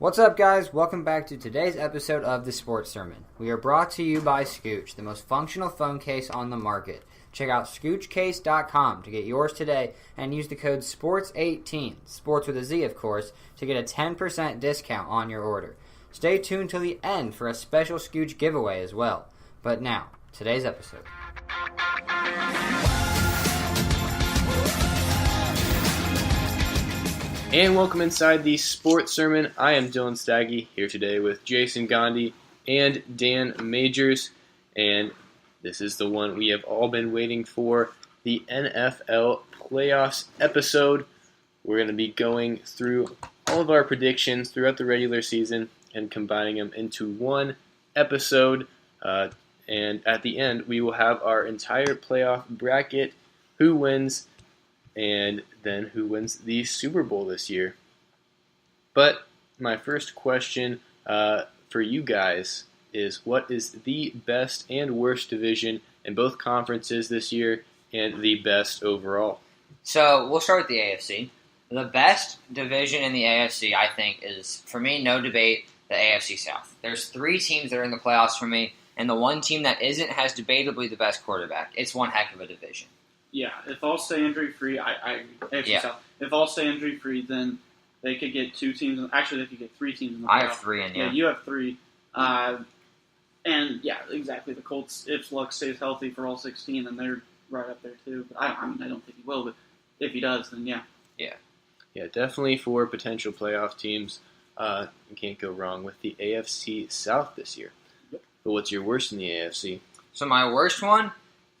What's up, guys? Welcome back to today's episode of The Sports Sermon. We are brought to you by Scooch, the most functional phone case on the market. Check out ScoochCase.com to get yours today and use the code SPORTS18, sports with a Z, of course, to get a 10% discount on your order. Stay tuned till the end for a special Scooch giveaway as well. But now, today's episode. And welcome inside the Sports Sermon. I am Dylan Staggy, here today with Jason Gandhi and Dan Majors. And this is the one we have all been waiting for, the NFL Playoffs episode. We're going to be going through all of our predictions throughout the regular season and combining them into one episode. And at the end, we will have our entire playoff bracket, who wins, and then who wins the Super Bowl this year. But my first question for you guys is, what is the best and worst division in both conferences this year and the best overall? So we'll start with the AFC. The best division in the AFC, I think, is, for me, no debate, the AFC South. There's three teams that are in the playoffs for me, and the one team that isn't has debatably the best quarterback. It's one heck of a division. Yeah, if all stay injury-free, I South. If all stay injury-free, then they could get two teams. Actually, they could get three teams in the playoffs. I have three in, Yeah, you have three. And, yeah, exactly. The Colts, if Luck stays healthy for all 16, then they're right up there, too. But I don't think he will, but if he does, then yeah. Yeah, definitely for potential playoff teams. You can't go wrong with the AFC South this year. Yep. But what's your worst in the AFC? So my worst one,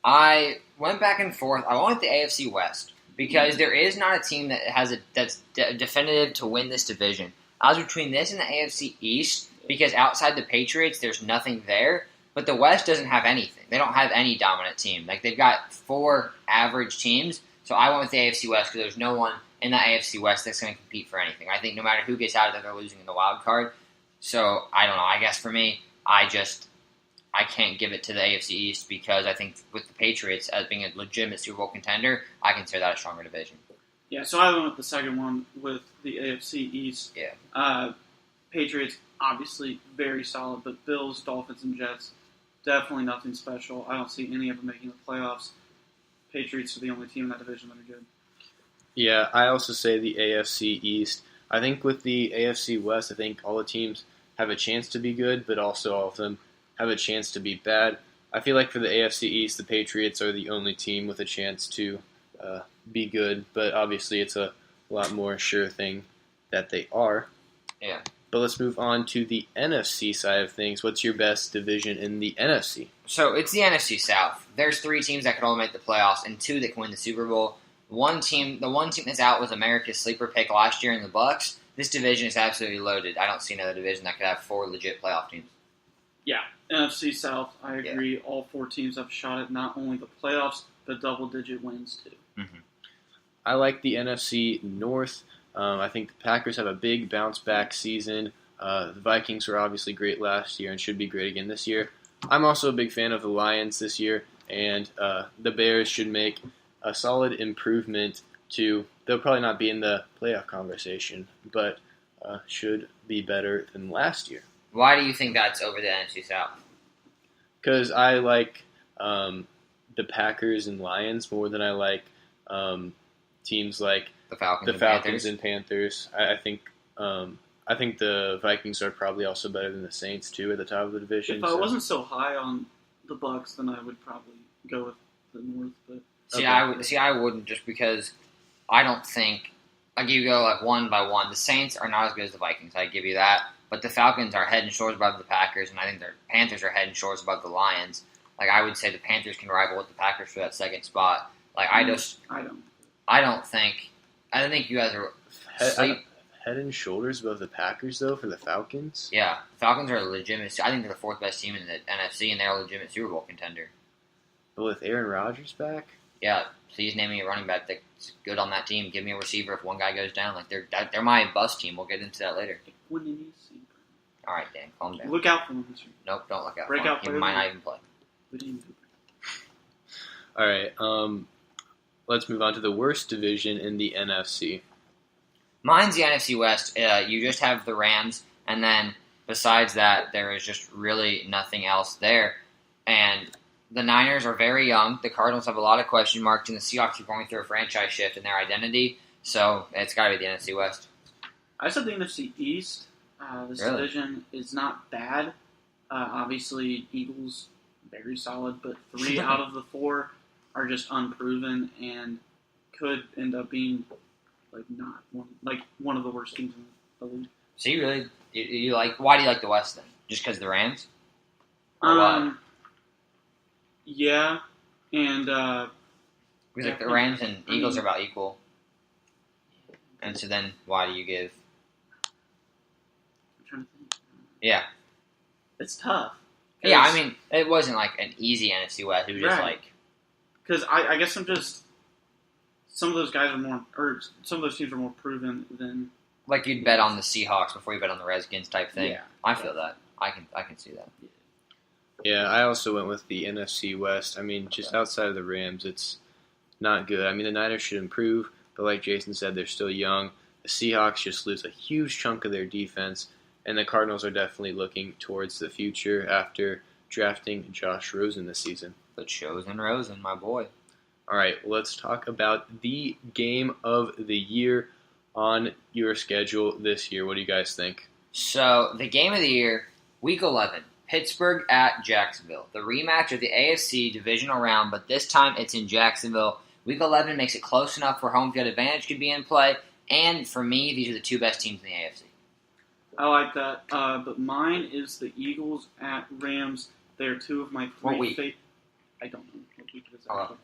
I went back and forth. I went with the AFC West because there is not a team that has that's definitive to win this division. I was between this and the AFC East because outside the Patriots, there's nothing there. But the West doesn't have anything. They don't have any dominant team. Like, they've got four average teams. So I went with the AFC West because there's no one in the AFC West that's going to compete for anything. I think no matter who gets out of there, they're losing in the wild card. So I don't know. I guess for me, I can't give it to the AFC East because I think with the Patriots as being a legitimate Super Bowl contender, I consider that a stronger division. Yeah, so I went with the second one with the AFC East. Yeah. Patriots, obviously very solid, but Bills, Dolphins, and Jets, definitely nothing special. I don't see any of them making the playoffs. Patriots are the only team in that division that are good. Yeah, I also say the AFC East. I think with the AFC West, I think all the teams have a chance to be good, but also all of them have a chance to be bad. I feel like for the AFC East, the Patriots are the only team with a chance to be good, but obviously it's a lot more sure thing that they are. Yeah. But let's move on to the NFC side of things. What's your best division in the NFC? So it's the NFC South. There's three teams that could all make the playoffs and two that can win the Super Bowl. The one team that's out was America's sleeper pick last year in the Bucs. This division is absolutely loaded. I don't see another division that could have four legit playoff teams. Yeah, NFC South, I agree. Yeah. All four teams have a shot at not only the playoffs, but double-digit wins, too. Mm-hmm. I like the NFC North. I think the Packers have a big bounce-back season. The Vikings were obviously great last year and should be great again this year. I'm also a big fan of the Lions this year, and the Bears should make a solid improvement to, they'll probably not be in the playoff conversation, but should be better than last year. Why do you think that's over the NFC South? Because I like the Packers and Lions more than I like teams like the Falcons and Panthers. I think the Vikings are probably also better than the Saints too at the top of the division. If I wasn't so high on the Bucs, then I would probably go with the North. But I wouldn't, just because I don't think, like, you go like one by one. The Saints are not as good as the Vikings. I give you that. But the Falcons are head and shoulders above the Packers, and I think the Panthers are head and shoulders above the Lions. Like, I would say the Panthers can rival with the Packers for that second spot. Like, I think you guys are head and shoulders above the Packers, though, for the Falcons? Yeah. The Falcons are a legitimate. I think they're the fourth best team in the NFC, and they're a legitimate Super Bowl contender. But with Aaron Rodgers back? Yeah. Please name me a running back that's good on that team. Give me a receiver if one guy goes down. Like, they're my bust team. We'll get into that later. All right, Dan, calm down. Look out for him this year. Nope, don't look out for him. He might not even play. All right, let's move on to the worst division in the NFC. Mine's the NFC West. You just have the Rams, and then besides that, there is just really nothing else there. And the Niners are very young. The Cardinals have a lot of question marks, and the Seahawks are going through a franchise shift in their identity. So it's got to be the NFC West. I said the NFC East. This division is not bad. Obviously, Eagles, very solid, but 3 out of the 4 are just unproven and could end up being one of the worst teams in the league. So you like? Why do you like the West then? Just because the Rams? Or what? Yeah, and Because the Rams and Eagles are about equal. And so then, why do you give? I'm trying to think. Yeah. It's tough. Yeah, I mean, it wasn't like an easy NFC West. It was just like... Because I guess I'm just... Some of those guys are more... Or some of those teams are more proven than... Like you'd bet on the Seahawks before you bet on the Redskins type thing. Yeah. I feel that. I can see that. Yeah, I also went with the NFC West. I mean, just outside of the Rams, it's not good. I mean, the Niners should improve, but like Jason said, they're still young. The Seahawks just lose a huge chunk of their defense, and the Cardinals are definitely looking towards the future after drafting Josh Rosen this season. The chosen Rosen, my boy. All right, let's talk about the game of the year on your schedule this year. What do you guys think? So, the game of the year, Week 11, Pittsburgh at Jacksonville. The rematch of the AFC divisional round, but this time it's in Jacksonville. Week 11 makes it close enough where home field advantage could be in play, and for me, these are the 2 best teams in the AFC. I like that, but mine is the Eagles at Rams. They're 2 of my 3 What week? I don't know what week it is actually.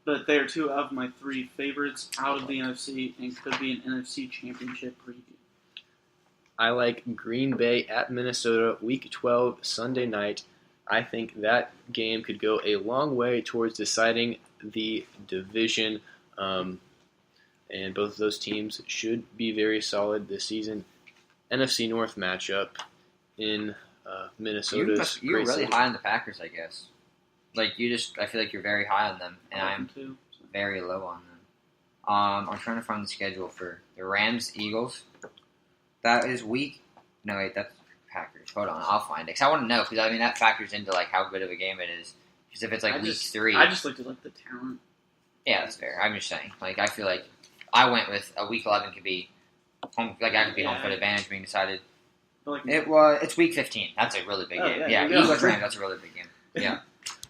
But they are 2 of my 3 favorites out of the NFC and could be an NFC Championship preview. I like Green Bay at Minnesota, Week 12, Sunday night. I think that game could go a long way towards deciding the division, and both of those teams should be very solid this season. NFC North matchup in Minnesota's You're great really city. high on the Packers, I guess. I feel like you're very high on them, and I'm very low on them. I'm trying to find the schedule for the Rams, Eagles. That is that's Packers. Hold on, I'll find it. Because I want to know, because I mean, that factors into how good of a game it is. Because if it's week 3. I just looked at the talent. Yeah, that's fair. I'm just saying. I feel like I went with a week 11 could be home. I could be home field advantage being decided. It's week 15. That's a really big game. Yeah, Eagles Rams. That's a really big game. Yeah,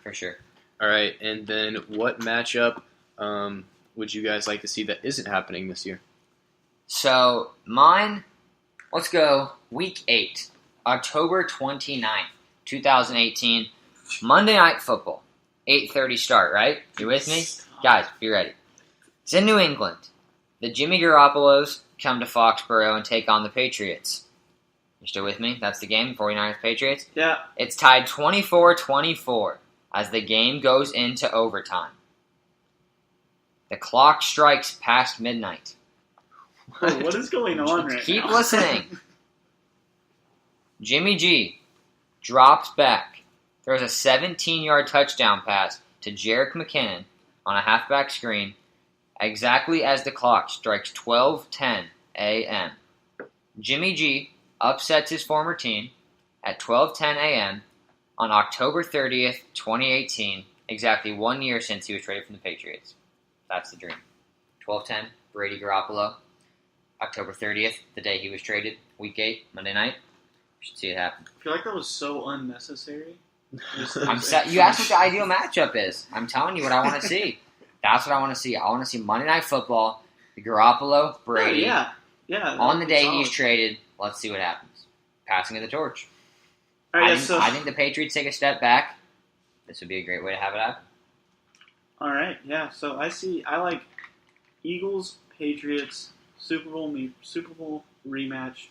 for sure. All right, and then what matchup would you guys like to see that isn't happening this year? So mine. Let's go week 8, October 29th, 2018, Monday Night Football, 8:30 start, right? You with me? Guys, be ready. It's in New England. The Jimmy Garoppolos come to Foxborough and take on the Patriots. You still with me? That's the game, 49ers Patriots? Yeah. It's tied 24-24 as the game goes into overtime. The clock strikes past midnight. What is going on right now? Keep listening. Jimmy G drops back, throws a 17-yard touchdown pass to Jerick McKinnon on a halfback screen exactly as the clock strikes 12:10 a.m. Jimmy G upsets his former team at 12:10 a.m. on October 30th, 2018, exactly 1 year since he was traded from the Patriots. That's the dream. 12:10, Brady Garoppolo. October 30th, the day he was traded, week 8, Monday night. You should see it happen. I feel like that was so unnecessary. You asked what the ideal matchup is. I'm telling you what I want to see. That's what I want to see. I want to see Monday Night Football, the Garoppolo, Brady. Yeah. On the day he's traded, let's see what happens. Passing of the torch. All right, I think the Patriots take a step back. This would be a great way to have it happen. All right, yeah. So I like Eagles, Patriots, Super Bowl rematch.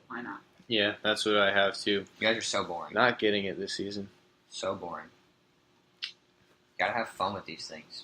Why not? Yeah, that's what I have too. You guys are so boring. Not getting it this season. So boring. Gotta have fun with these things.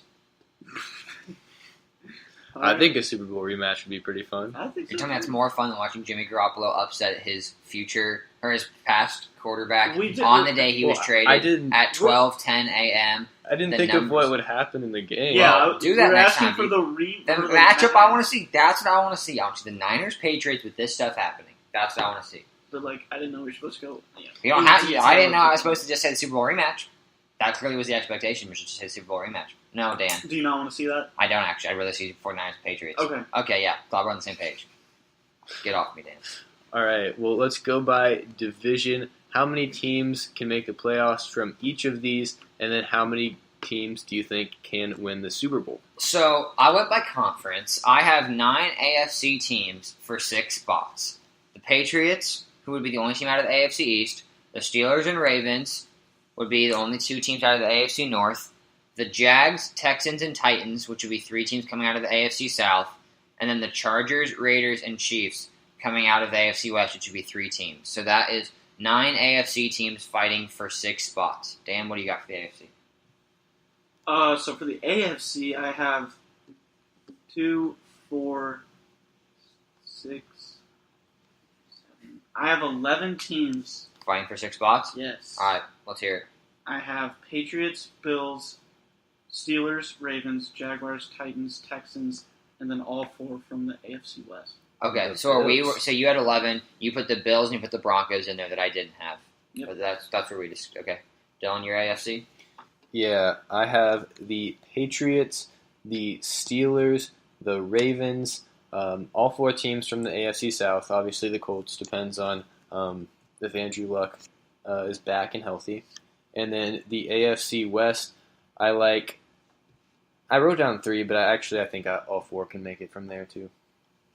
I think a Super Bowl rematch would be pretty fun. I think You're telling me that's more fun than watching Jimmy Garoppolo upset his future or his past quarterback We did- on the day he was well, traded I didn't- at 12:10 a.m. I didn't The think of what numbers. would happen in the game. Yeah, do that we're next asking time, for dude. the The matchup I want to see. That's what I want to see. I want to see the Niners Patriots with this stuff happening. That's what I want to see. But like, I didn't know we were supposed to go. Yeah. You don't have. I didn't know I was supposed to just say the Super Bowl rematch. That clearly was the expectation. We should just say Super Bowl rematch. No, Dan, Do you not want to see that? I don't actually. I'd rather see 49ers Patriots. Okay. Okay, yeah. Glad we're on the same page. Get off me, Dan. All right, well, let's go by division. How many teams can make the playoffs from each of these, and then how many teams do you think can win the Super Bowl? So I went by conference. I have 9 AFC teams for 6 spots. The Patriots, who would be the only team out of the AFC East. The Steelers and Ravens would be the only 2 teams out of the AFC North. The Jags, Texans, and Titans, which would be 3 teams coming out of the AFC South. And then the Chargers, Raiders, and Chiefs coming out of the AFC West, which would be 3 teams. So that is 9 AFC teams fighting for 6 spots. Dan, what do you got for the AFC? So for the AFC, I have 2, 4, 6, 7. I have 11 teams. Fighting for 6 spots? Yes. All right, let's hear it. I have Patriots, Bills, Steelers, Ravens, Jaguars, Titans, Texans, and then all 4 from the AFC West. Okay, The so are we? Bills. So you had 11. You put the Bills and you put the Broncos in there that I didn't have. Yep. But that's where we just okay. Dylan, your AFC. Yeah, I have the Patriots, the Steelers, the Ravens, all 4 teams from the AFC South. Obviously, the Colts depends on if Andrew Luck is back and healthy. And then the AFC West, I wrote down 3, but I think all 4 can make it from there too.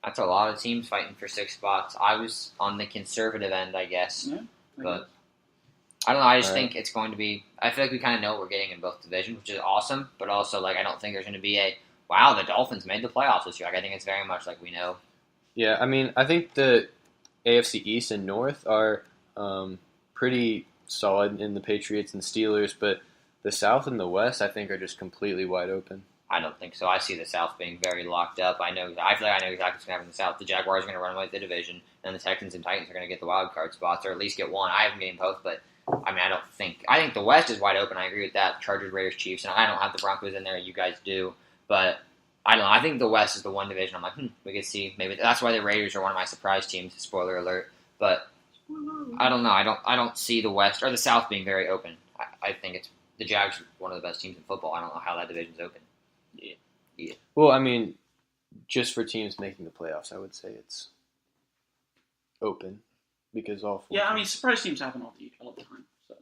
That's a lot of teams fighting for 6 spots. I was on the conservative end, I guess. Yeah. But I don't know. I just All right. think it's going to be. I feel like we kind of know what we're getting in both divisions, which is awesome. But also, I don't think there's going to be a wow. The Dolphins made the playoffs this year. I think it's very much like we know. Yeah, I think the AFC East and North are pretty solid in the Patriots and Steelers, but the South and the West, I think, are just completely wide open. I don't think so. I see the South being very locked up. I feel like I know exactly what's going to happen in the South. The Jaguars are going to run away with the division, and the Texans and Titans are going to get the wild card spots, or at least get one. I haven't getting both, but I think the West is wide open. I agree with that. Chargers, Raiders, Chiefs, and I don't have the Broncos in there. You guys do, but I don't know. I think the West is the one division. I'm like, we could see maybe that's why the Raiders are one of my surprise teams. Spoiler alert, but I don't know. I don't see the West or the South being very open. I think it's the Jags are one of the best teams in football. I don't know how that division's open. Yeah. Well, just for teams making the playoffs, I would say it's open because all 4 Yeah, teams. surprise teams happen all the time. So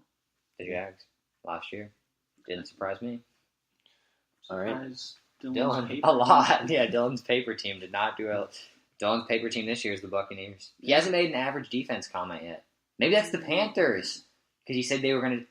The Jags last year didn't surprise me. All right. surprise Dylan paper. a lot. Yeah, Dylan's paper team did not do well. Dylan's paper team this year is the Buccaneers. He hasn't made an average defense comment yet. Maybe that's the Panthers because he said they were going to.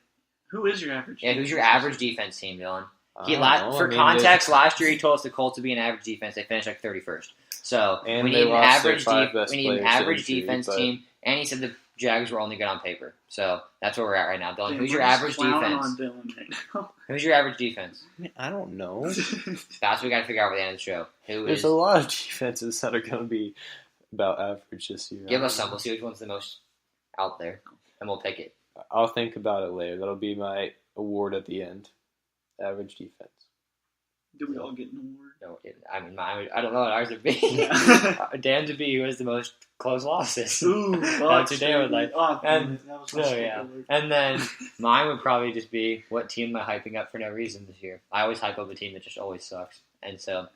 Who is your average? Yeah, who's your average defense team, Dylan? I don't know. For context, last year he told us the Colts to be an average defense. They finished 31st. So And we they need an lost their average 5 best we need an players to average injury, defense but- team. And he said the Jags were only good on paper. So that's where we're at right now. Dylan, Dude, who's we're your just average clowning defense? on Dylan right now. Who's your average defense? I don't know. That's what we got to figure out by the end of the show. There's a lot of defenses that are going to be about average this year. Give us some. We'll see which one's the most out there, and we'll pick it. I'll think about it later. That'll be my award at the end. Average defense. Do we all get an award? No, I don't know what ours would be. Yeah. Dan's would be who has the most close losses. Ooh, That's what Dan would like. Oh, And- that was Oh, such a yeah. good award. And then mine would probably just be what team am I hyping up for no reason this year. I always hype up a team that just always sucks. And so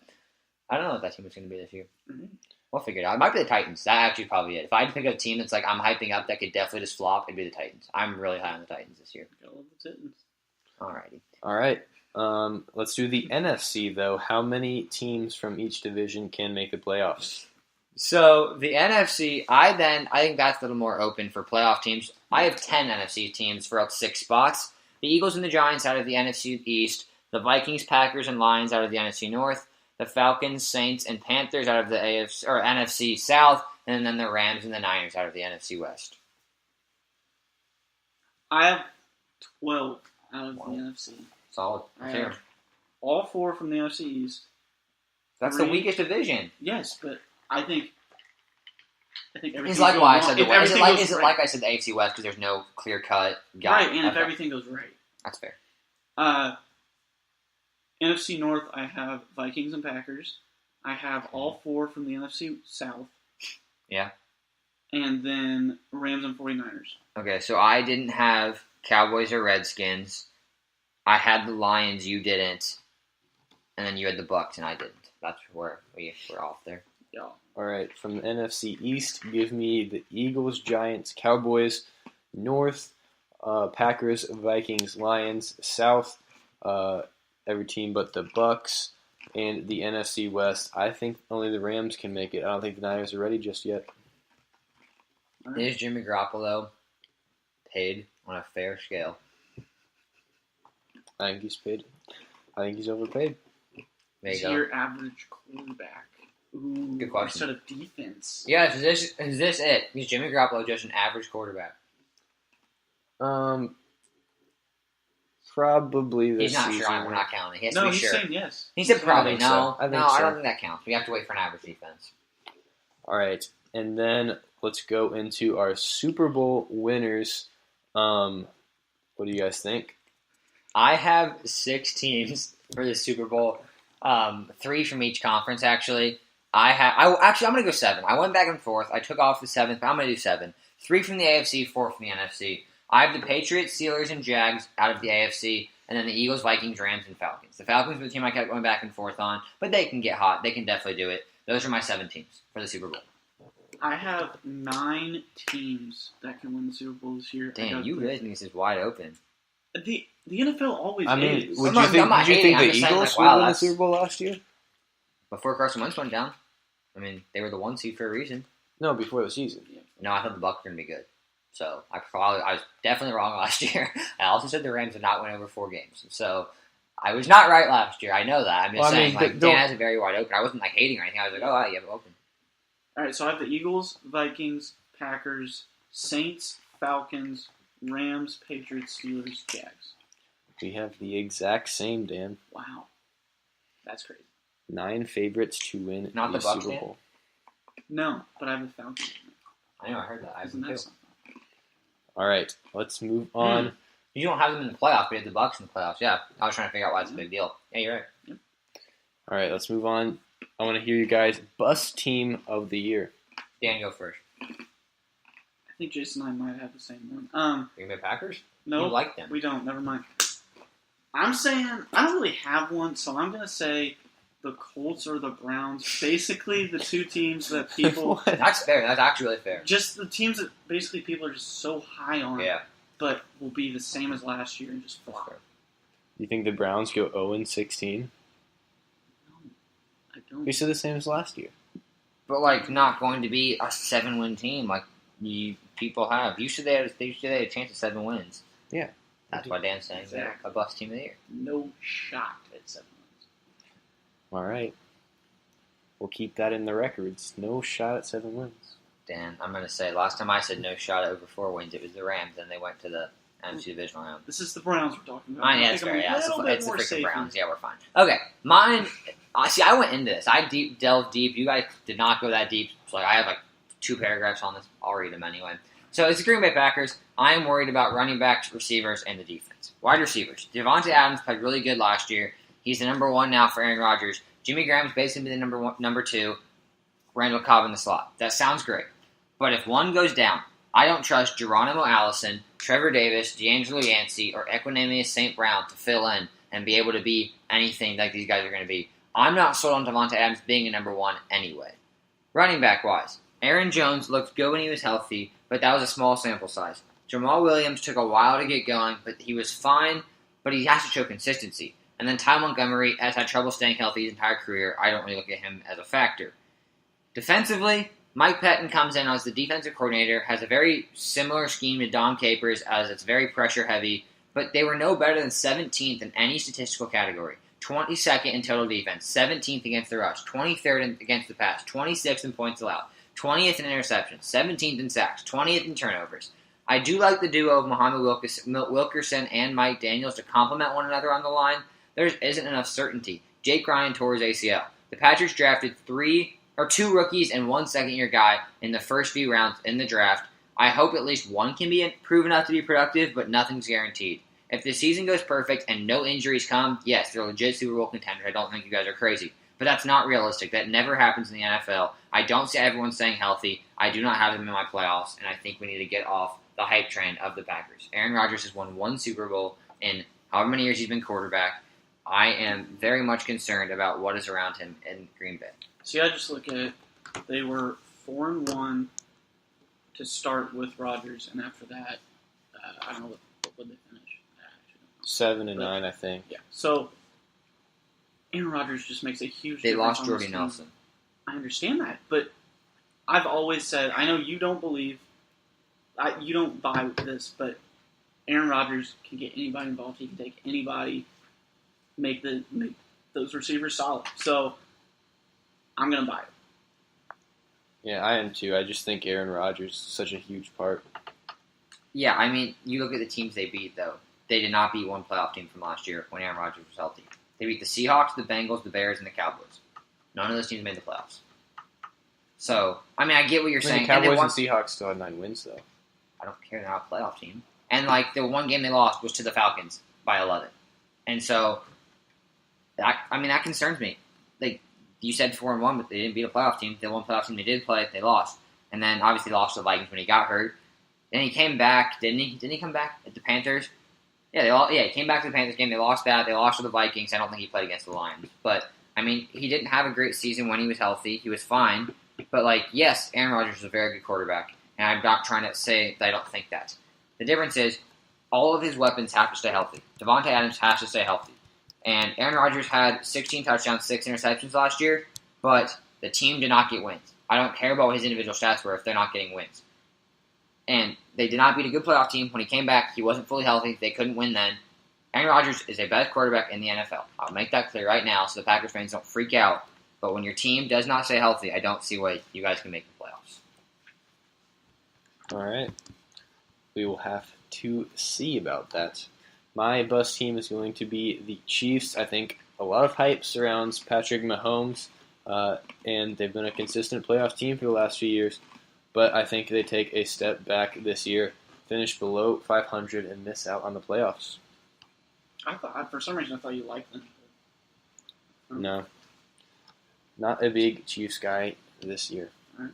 I don't know what that team is going to be this year. Mhm. We'll figure it out. It might be the Titans. That actually probably it. If I had to pick a team that's I'm hyping up that could definitely just flop, it'd be the Titans. I'm really high on the Titans this year. Gotta love the Titans. Alrighty. All right. Let's do the NFC, though. How many teams from each division can make the playoffs? So the NFC, I think that's a little more open for playoff teams. I have 10 NFC teams for up to 6 spots. The Eagles and the Giants out of the NFC East, the Vikings, Packers, and Lions out of the NFC North, the Falcons, Saints, and Panthers out of the NFC South, and then the Rams and the Niners out of the NFC West. I have 12 out of Wow. the NFC. Solid. I have all 4 from the NFC East. That's 3. the weakest division. Yes, but I think I think It's everything's like going why I wrong. said the If West. Is everything it goes right. like I said the AFC West because there's no clear cut guy? Right, and if Okay. everything goes right. That's fair. NFC North, I have Vikings and Packers. I have all 4 from the NFC South. Yeah. And then Rams and 49ers. Okay, so I didn't have Cowboys or Redskins. I had the Lions, you didn't. And then you had the Bucks, and I didn't. That's where we were off there. Yeah. All right, from the NFC East, give me the Eagles, Giants, Cowboys. North, Packers, Vikings, Lions. South, every team but the Bucks. And the NFC West, I think only the Rams can make it. I don't think the Niners are ready just yet. All right. Is Jimmy Garoppolo paid on a fair scale? I think he's paid. I think he's overpaid. There you Is go. he your average quarterback? Ooh, Good question. Instead of defense. Yes, is this it? Is Jimmy Garoppolo just an average quarterback? Probably this He's not season. sure. We're not counting. He has to No, be he's sure. saying yes. He said probably. think so. I think I so. don't think that counts. We have to wait for an average defense. All right, and then let's go into our Super Bowl winners. What do you guys think? I have 6 teams for the Super Bowl. 3 from each conference, actually. I'm going to go 7. I went back and forth. I took off the 7th, but I'm going to do 7. 3 from the AFC, 4 from the NFC. I have the Patriots, Steelers, and Jags out of the AFC, and then the Eagles, Vikings, Rams, and Falcons. The Falcons were the team I kept going back and forth on, but they can get hot. They can definitely do it. Those are my 7 teams for the Super Bowl. I have 9 teams that can win the Super Bowl this year. Damn, you really think this is wide open. The NFL always I mean, is. would I'm you not think hating, I'm the just saying, Eagles like, wow, would win the that's- Super Bowl last year? Before Carson Wentz went down, I mean, they were the 1 seed for a reason. No, before the season. No, I thought the Bucs were going to be good. So I was definitely wrong last year. I also said the Rams would not win over 4 games. So I was not right last year. I know that. I'm just Well, I saying, mean, like, Dan has it very wide open. I wasn't like hating or anything. I was like, oh, wow, you have it open. All right, so I have the Eagles, Vikings, Packers, Saints, Falcons, Rams, Patriots, Steelers, Jags. We have the exact same, Dan. Wow. That's crazy. 9 favorites to win Not the the Bucs, Super Dan? Bowl. No, but I have the Falcons. I know, I heard that. I have Isn't them that too. something? All right, let's move on. You don't have them in the playoffs, but you have the Bucs in the playoffs. Yeah, I was trying to figure out why it's a big deal. Yeah, you're right. All right, let's move on. I want to hear you guys' bus team of the year. Dan, go first. I think Jason and I might have the same one. Green Bay Packers? No, You like them. we don't. Never mind. I'm saying I don't really have one, so I'm gonna say the Colts or the Browns. Basically, the 2 teams that people What? That's fair. That's actually really fair. just the teams that basically people are just so high on, Yeah. but will be the same as last year and just flop. You think the Browns go 0-16? No, I don't. We said the same as last year. But, like, not going to be a 7-win team like people have. You said they had a chance at 7 wins. Yeah. That's why Dan's saying they're Exactly. a bust team of the year. No shot at 7 wins. All right. We'll keep that in the records. No shot at 7 wins. Dan, I'm going to say, last time I said no shot at over 4 wins, it was the Rams, and they went to the NFC Divisional round. This is the Browns we're talking about. Mine, yeah, I it's think fair. I'm a Yeah, it's little the bit more freaking safer. Browns. Yeah, we're fine. Okay, mine. See, I went into this. I delved deep. You guys did not go that deep. So I have like 2 paragraphs on this. I'll read them anyway. So it's the Green Bay Packers. I am worried about running backs, receivers, and the defense. Wide receivers. Devontae Adams played really good last year. He's the number 1 now for Aaron Rodgers. Jimmy Graham's basically the number 2. Randall Cobb in the slot. That sounds great. But if one goes down, I don't trust Geronimo Allison, Trevor Davis, D'Angelo Yancey, or Equanimous St. Brown to fill in and be able to be anything like these guys are going to be. I'm not sold on Devontae Adams being a number 1 anyway. Running back wise, Aaron Jones looked good when he was healthy, but that was a small sample size. Jamal Williams took a while to get going, but he was fine, but he has to show consistency. And then Ty Montgomery has had trouble staying healthy his entire career. I don't really look at him as a factor. Defensively, Mike Pettin comes in as the defensive coordinator, has a very similar scheme to Don Capers as it's very pressure heavy, but they were no better than 17th in any statistical category. 22nd in total defense, 17th against the rush, 23rd against the pass, 26th in points allowed, 20th in interceptions, 17th in sacks, 20th in turnovers. I do like the duo of Muhammad Wilkerson and Mike Daniels to complement one another on the line. There isn't enough certainty. Jake Ryan tore his ACL. The Patriots drafted 3 or 2 rookies and 1 second-year guy in the first few rounds in the draft. I hope at least one can be proven enough to be productive, but nothing's guaranteed. If the season goes perfect and no injuries come, yes, they're legit Super Bowl contenders. I don't think you guys are crazy. But that's not realistic. That never happens in the NFL. I don't see everyone staying healthy. I do not have them in my playoffs, and I think we need to get off the hype train of the Packers. Aaron Rodgers has won 1 Super Bowl in however many years he's been quarterback. I am very much concerned about what is around him in Green Bay. See, I just look at it. They were 4-1 to start with Rodgers, and after that, I don't know what would they finish. 7-9, I think. Yeah. So Aaron Rodgers just makes a huge. They difference lost Jordy Nelson. I understand that, but I've always said, I know you don't believe, you don't buy this, but Aaron Rodgers can get anybody involved. He can take anybody, make those receivers solid. So I'm gonna buy it. Yeah, I am too. I just think Aaron Rodgers is such a huge part. Yeah, I mean, you look at the teams they beat, though. They did not beat one playoff team from last year when Aaron Rodgers was healthy. They beat the Seahawks, the Bengals, the Bears, and the Cowboys. None of those teams made the playoffs. So, I mean, I get what you're saying. The Cowboys and Seahawks still had 9 wins, though. I don't care. They're not a playoff team. And, like, the one game they lost was to the Falcons by 11. And so, that concerns me. Like, you said 4-1, but they didn't beat a playoff team. The one playoff team they did play, they lost. And then, obviously, lost to the Vikings when he got hurt. Then he came back, didn't he? Didn't he come back at the Panthers? Yeah, he came back to the Panthers game. They lost that. They lost to the Vikings. I don't think he played against the Lions. But, I mean, he didn't have a great season when he was healthy. He was fine. But, like, yes, Aaron Rodgers is a very good quarterback. And I'm not trying to say that I don't think that. The difference is all of his weapons have to stay healthy. Devontae Adams has to stay healthy. And Aaron Rodgers had 16 touchdowns, 6 interceptions last year. But the team did not get wins. I don't care about what his individual stats were if they're not getting wins. And they did not beat a good playoff team. When he came back, he wasn't fully healthy. They couldn't win then. Aaron Rodgers is a best quarterback in the NFL. I'll make that clear right now so the Packers fans don't freak out. But when your team does not stay healthy, I don't see why you guys can make the playoffs. All right. We will have to see about that. My bust team is going to be the Chiefs. I think a lot of hype surrounds Patrick Mahomes, and they've been a consistent playoff team for the last few years. But I think they take a step back this year, finish below 500, and miss out on the playoffs. For some reason, I thought you liked them. No. Not a big Chiefs guy this year. All right.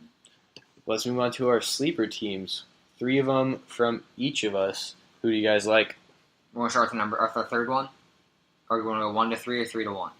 Let's move on to our sleeper teams. 3 of them from each of us. Who do you guys like? You want to start with the third one? Or you want to go 1 to 3 or 3 to 1?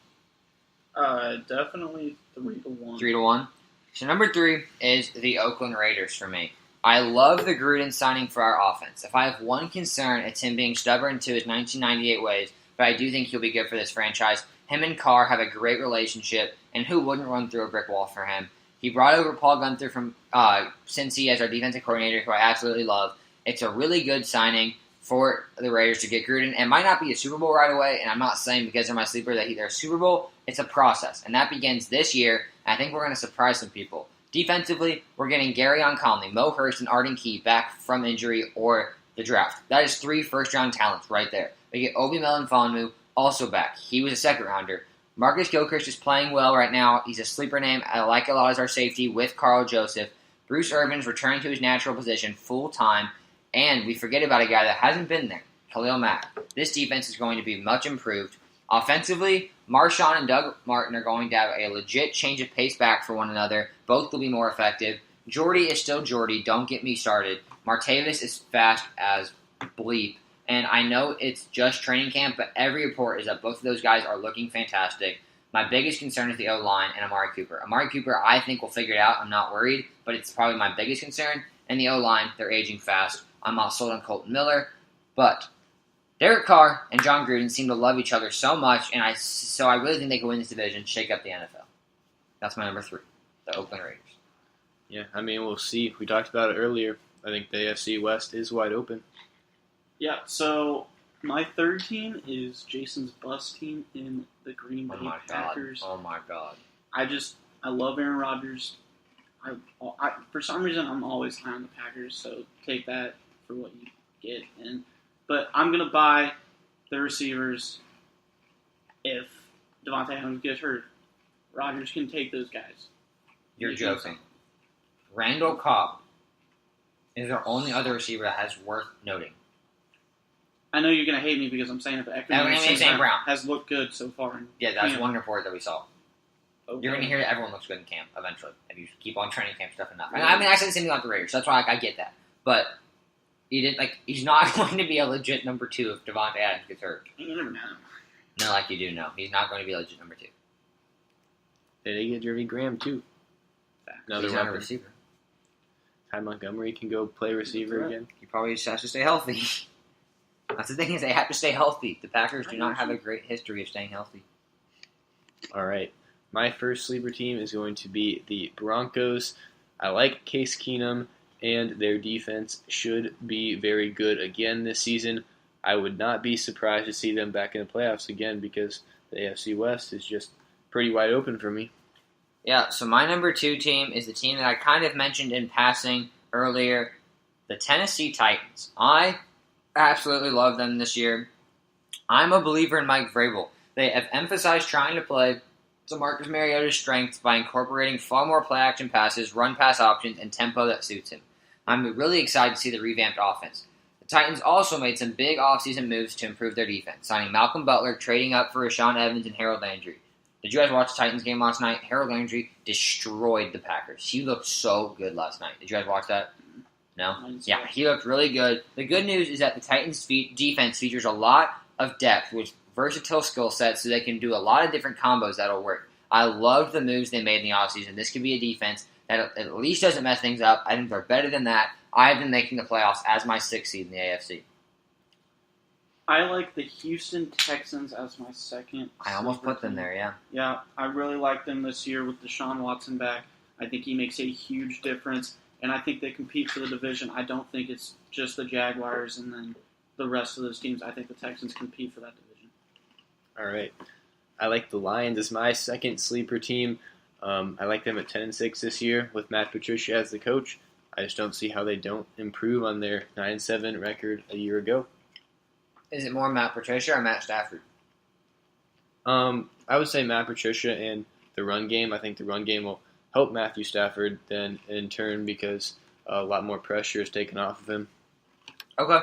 Definitely 3 to 1. 3 to 1. So number 3 is the Oakland Raiders for me. I love the Gruden signing for our offense. If I have one concern, it's him being stubborn to his 1998 ways, but I do think he'll be good for this franchise. Him and Carr have a great relationship, and who wouldn't run through a brick wall for him? He brought over Paul Gunther from Cincy as our defensive coordinator, who I absolutely love. It's a really good signing for the Raiders to get Gruden. It might not be a Super Bowl right away, and I'm not saying because they're my sleeper that they're a Super Bowl. It's a process, and that begins this year. I think we're going to surprise some people. Defensively, we're getting Garyon Conley, Mo Hurst, and Arden Key back from injury or the draft. That is 3 first-round talents right there. We get Obi Melifonwu also back. He was a second-rounder. Marcus Gilchrist is playing well right now. He's a sleeper name. I like a lot as our safety with Carl Joseph. Bruce Irvin's returning to his natural position full-time. And we forget about a guy that hasn't been there, Khalil Mack. This defense is going to be much improved. Offensively, Marshawn and Doug Martin are going to have a legit change of pace back for one another. Both will be more effective. Jordy is still Jordy. Don't get me started. Martavis is fast as bleep. And I know it's just training camp, but every report is that both of those guys are looking fantastic. My biggest concern is the O-line and Amari Cooper. Amari Cooper, I think, will figure it out. I'm not worried, but it's probably my biggest concern. And the O-line, they're aging fast. I'm not sold on Colton Miller, but Derek Carr and John Gruden seem to love each other so much, and I really think they can win this division, shake up the NFL. That's my number 3, the Oakland Raiders. Yeah, I mean, we'll see. We talked about it earlier. I think the AFC West is wide open. Yeah, so my third team is Jason's bust team in the Green Bay Packers. Oh my God. I love Aaron Rodgers. I for some reason, I'm always high on the Packers, so take that for what you get. But I'm going to buy the receivers if Devontae Adams gets hurt. Rodgers can take those guys. You're joking. Randall Cobb is our only other receiver that has worth noting. I know you're going to hate me because I'm saying it, but St. Brown has looked good so far. Yeah, that's one report that we saw. Okay. You're going to hear that everyone looks good in camp eventually if you keep on training camp stuff enough. And I mean, I said the same thing about the Raiders, so that's why I get that. But he's not going to be a legit number 2 if Devontae Adams gets hurt. You never know. No, like you do know. He's not going to be a legit number 2. They get Jeremy Graham, too. Another He's not a receiver. Ty Montgomery can go play receiver again. He probably just has to stay healthy. That's the thing is they have to stay healthy. The Packers do not have a great history of staying healthy. All right. My first sleeper team is going to be the Broncos. I like Case Keenum, and their defense should be very good again this season. I would not be surprised to see them back in the playoffs again because the AFC West is just pretty wide open for me. Yeah, so my number 2 team is the team that I kind of mentioned in passing earlier, the Tennessee Titans. I absolutely love them this year. I'm a believer in Mike Vrabel. They have emphasized trying to play to Marcus Mariota's strengths by incorporating far more play-action passes, run-pass options, and tempo that suits him. I'm really excited to see the revamped offense. The Titans also made some big offseason moves to improve their defense, signing Malcolm Butler, trading up for Rashawn Evans and Harold Landry. Did you guys watch the Titans game last night? Harold Landry destroyed the Packers. He looked so good last night. Did you guys watch that? No? Yeah, he looked really good. The good news is that the Titans' defense features a lot of depth with versatile skill sets so they can do a lot of different combos that'll work. I loved the moves they made in the offseason. This could be a defense that at least doesn't mess things up. I think they're better than that. I have them making the playoffs as my 6th seed in the AFC. I like the Houston Texans as my second. I almost put them there, yeah. Yeah, I really like them this year with Deshaun Watson back. I think he makes a huge difference, and I think they compete for the division. I don't think it's just the Jaguars and then the rest of those teams. I think the Texans compete for that division. All right. I like the Lions as my second sleeper team. I like them at 10-6 this year with Matt Patricia as the coach. I just don't see how they don't improve on their 9-7 record a year ago. Is it more Matt Patricia or Matt Stafford? I would say Matt Patricia and the run game. I think the run game will help Matthew Stafford then in turn because a lot more pressure is taken off of him. Okay.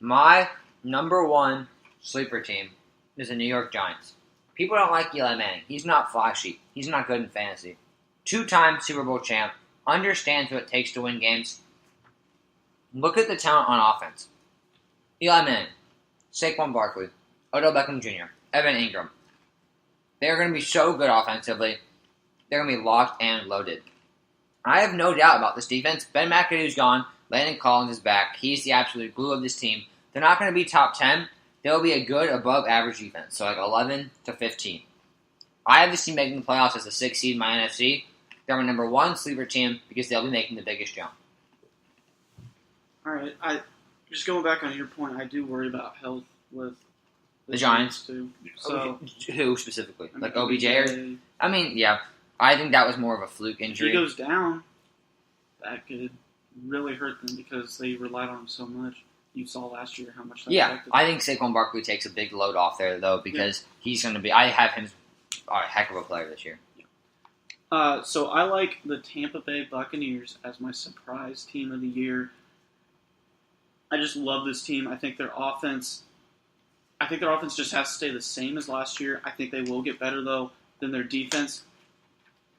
My number 1 sleeper team is the New York Giants. People don't like Eli Manning. He's not flashy. He's not good in fantasy. 2-time Super Bowl champ. Understands what it takes to win games. Look at the talent on offense. Eli Manning, Saquon Barkley, Odell Beckham Jr., Evan Ingram. They're going to be so good offensively. They're going to be locked and loaded. I have no doubt about this defense. Ben McAdoo's gone. Landon Collins is back. He's the absolute glue of this team. They're not going to be top 10. They'll be a good above-average defense, so like 11 to 15. I have this team making the playoffs as the 6th seed in my NFC. They're my number 1 sleeper team because they'll be making the biggest jump. All right, just going back on your point, I do worry about health with the Giants too. So who specifically? I mean, Like OBJ? Or, I mean, yeah. I think that was more of a fluke injury. If he goes down, that could really hurt them because they relied on him so much. You saw last year how much that affected them. I think Saquon Barkley takes a big load off there, though, because he's going to be – I have him a heck of a player this year. So I like the Tampa Bay Buccaneers as my surprise team of the year. I just love this team. I think their offense just has to stay the same as last year. I think they will get better, though, than their defense.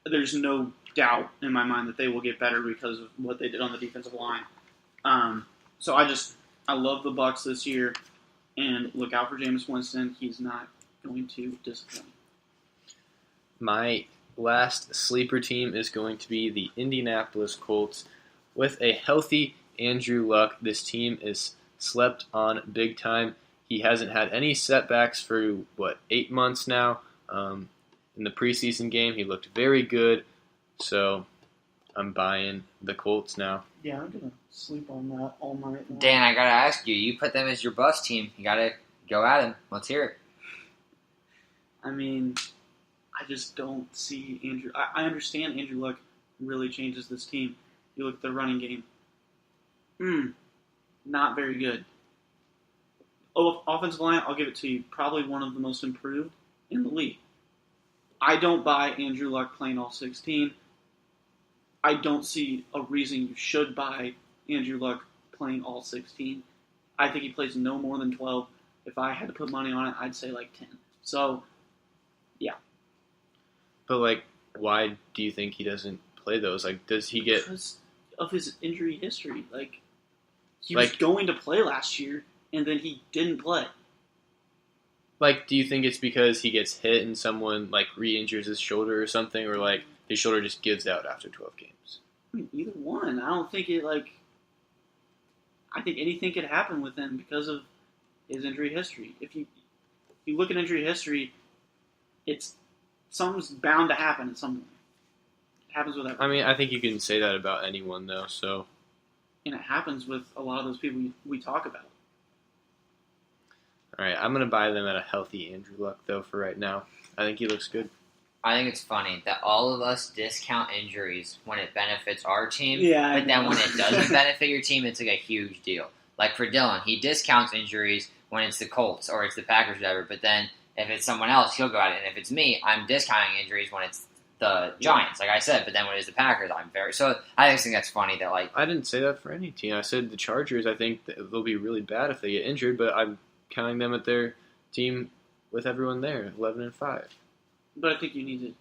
There's no doubt in my mind that they will get better because of what they did on the defensive line. So I love the Bucs this year, and look out for Jameis Winston. He's not going to disappoint. My last sleeper team is going to be the Indianapolis Colts. With a healthy Andrew Luck, this team is slept on big time. He hasn't had any setbacks for, 8 months now. In the preseason game, he looked very good. So I'm buying the Colts now. Yeah, I'm going to sleep on that all night long. Dan, I got to ask you. You put them as your bus team. You got to go at him. Let's hear it. I mean, I just don't see Andrew. I understand Andrew Luck really changes this team. You look at the running game. Not very good. Offensive line, I'll give it to you. Probably one of the most improved in the league. I don't buy Andrew Luck playing all 16. I don't see a reason you should buy Andrew Luck playing all 16. I think he plays no more than 12. If I had to put money on it, I'd say like 10. So, yeah. But, like, why do you think he doesn't play those? Like, does he get... Because of his injury history. Like, he was going to play last year, and then he didn't play. Like, do you think it's because he gets hit and someone, like, re-injures his shoulder or something? Or, like, his shoulder just gives out after 12 games? I mean, either one. I don't think it, like... I think anything could happen with him because of his injury history. If you look at injury history, something's bound to happen at some point. It happens with everyone. I mean, I think you can say that about anyone, though, so... And it happens with a lot of those people we talk about. All right, I'm going to buy them at a healthy Andrew Luck, though, for right now. I think he looks good. I think it's funny that all of us discount injuries when it benefits our team, Yeah, but then when it doesn't benefit your team, it's like a huge deal. Like for Dylan, he discounts injuries when it's the Colts or it's the Packers or whatever, but then if it's someone else, he'll go at it. And if it's me, I'm discounting injuries when it's the Giants, like I said, but then when it's the Packers, So I just think that's funny that, like... I didn't say that for any team. I said the Chargers, I think they'll be really bad if they get injured, but I'm counting them at their team with everyone there, 11-5. But I think you need to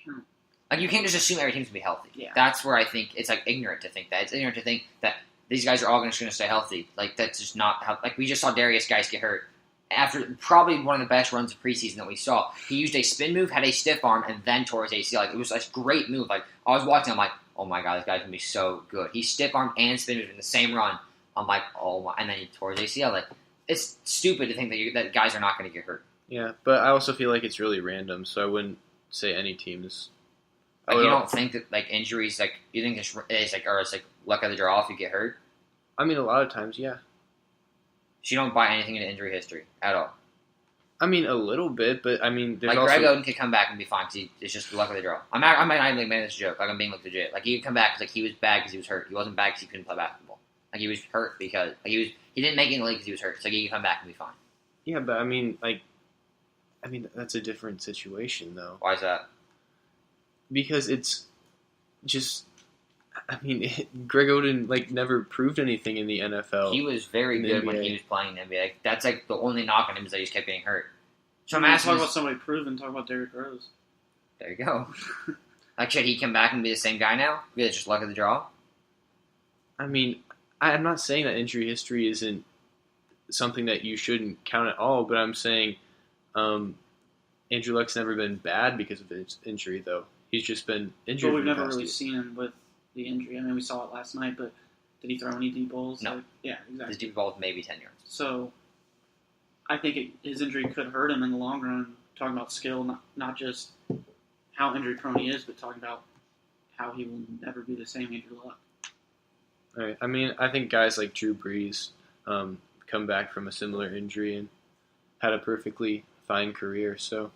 count. Like, you can't just assume every team's going to be healthy. Yeah. That's where I think it's, like, ignorant to think that. It's ignorant to think that these guys are all just going to stay healthy. Like, that's just not how... Like, we just saw Darius Geis get hurt. After probably one of the best runs of preseason that we saw. He used a spin move, had a stiff arm, and then tore his ACL. Like, it was a great move. Like, I was watching, I'm like, oh my god, this guy's going to be so good. He stiff-armed and spin moved in the same run. I'm like, oh my... And then he tore his ACL. Like, it's stupid to think that guys are not going to get hurt. Yeah, but I also feel like it's really random, so I wouldn't say any teams. Like, you don't think that, like, injuries, like, you think it's like luck of the draw if you get hurt? I mean, a lot of times, yeah. So you don't buy anything into injury history at all? I mean, a little bit, but I mean, there's like, also... Greg Oden could come back and be fine because it's just the luck of the draw. I'm not even making this joke. Like, I'm being like legit. Like, he could come back because, like, he was bad because he was hurt. He wasn't bad because he couldn't play basketball. Like, he was hurt because, like, he didn't make it in the league because he was hurt. So, like, he could come back and be fine. Yeah, but I mean, that's a different situation, though. Why is that? Because it's just... I mean, Greg Oden, like, never proved anything in the NFL. He was very good when he was playing in the NBA. Like, that's, like, the only knock on him is that he just kept getting hurt. So I'm asking... Talk about somebody proven, talk about Derrick Rose. There you go. Like, should he come back and be the same guy now? Maybe it's just luck of the draw? I mean, I'm not saying that injury history isn't something that you shouldn't count at all, but I'm saying Andrew Luck's never been bad because of his injury, though. He's just been injured. But we've never really seen him with the injury. I mean, we saw it last night, but did he throw any deep balls? No. Like, yeah, exactly. His deep ball was maybe 10 yards. So I think his injury could hurt him in the long run, talking about skill, not just how injury prone he is, but talking about how he will never be the same Andrew Luck. All right. I mean, I think guys like Drew Brees come back from a similar injury and had a perfectly fine career, so...